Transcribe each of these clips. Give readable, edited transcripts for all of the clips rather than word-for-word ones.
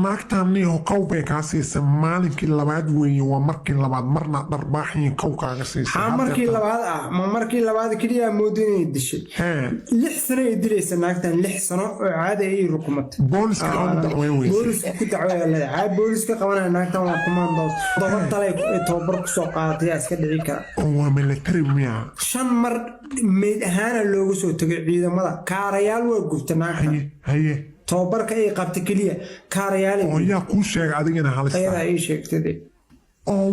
naagtaani oo qowbay kaa siisay maalinkii labaad weeye waa markii labaad marna dharbaaxii kow kaaga siisay ها مركي لبعض ما مركي لبعض كليا مودين يدشي لحسنا يدريس ناكتان لحسنا عادة أي رقمت بوليس كمان دعوة ويسي بوليس كنت دعوة عاد بوليس كمان ناكتان وكمان ضغط عليك توبرك سوقات يا اسكت عيكا هو ملتري مياه شن مر ميدهان اللوغو سو تقعيدا ماذا كاريال وقفت ناكتان هي توبرك أي قابت كليا كاريال ويا كل شيء عادينا حالستا أيضا أي شيء كتدي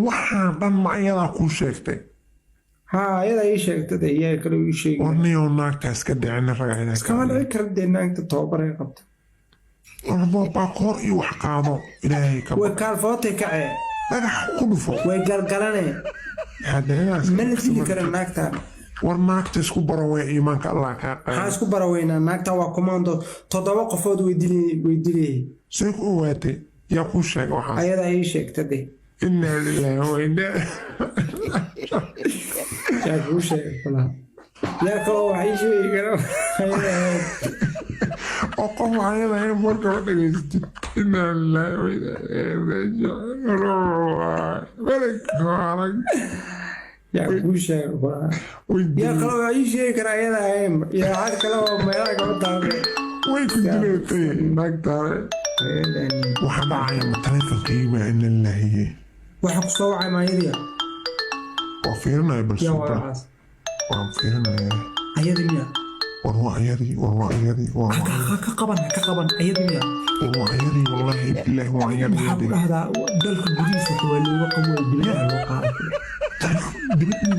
waxaan dhan ma ayadaa kuu sheegtay ها أيضا أي شيء كتدي إياه كلو شيء warniyoo naagtaas ka dhicina ragayna كمان أي كردي ناكتا توبر أي قابت baaqoor iyo wax qaado ilaahay ka وكالفوتي كعي dhagax ku dhufo وقلقلاني من اللي كرن ناكتا war naagta isku baro way iimaanka allah kaa qaado waxaan isku baraweynaa naagta waa commando 7 qofood weydiinay see ku ogaatay yaa kuu sheeg waxaa ayada ay sheegtay inna lillahi wa inna yaa kuu sheeg kala yaa kaloo waxay sheegay oo qof ayada ay marka u dhageystay inna lillahi wa inna ilayhi raaji'uun yaa kuu sheeg kala yaa kaloo waxay sheegay ayada ay yaa had kaloo meelaha ka taagay way ku dilaytay naagtaare waxaa dhacaya ma taleefankiiba inna lillahi waxa ku soo wacay maayadiya waa fiirinaya balse waan fiirinaya ayadiya war waa ayadii ka qaban ayadiya war waa ayadii wallahi billahi waa ayadii hada dalka gudihiisa waa looga qabay billahi loo qaaday dibadda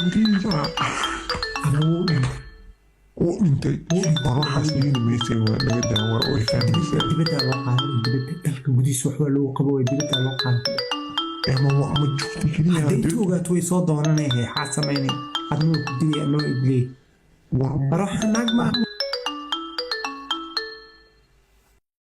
oo intay waxaas yeeli maysay waa laga daawar oo fahmaysa dibadda loo qaaday dibadda dalka gudihiisa waa looga qabay dibadda loo qaaday ama joogtay keliya hadii ogaat way soo doonanayay xaasameynay adnoo ku dilay anoo idlay war war naag ma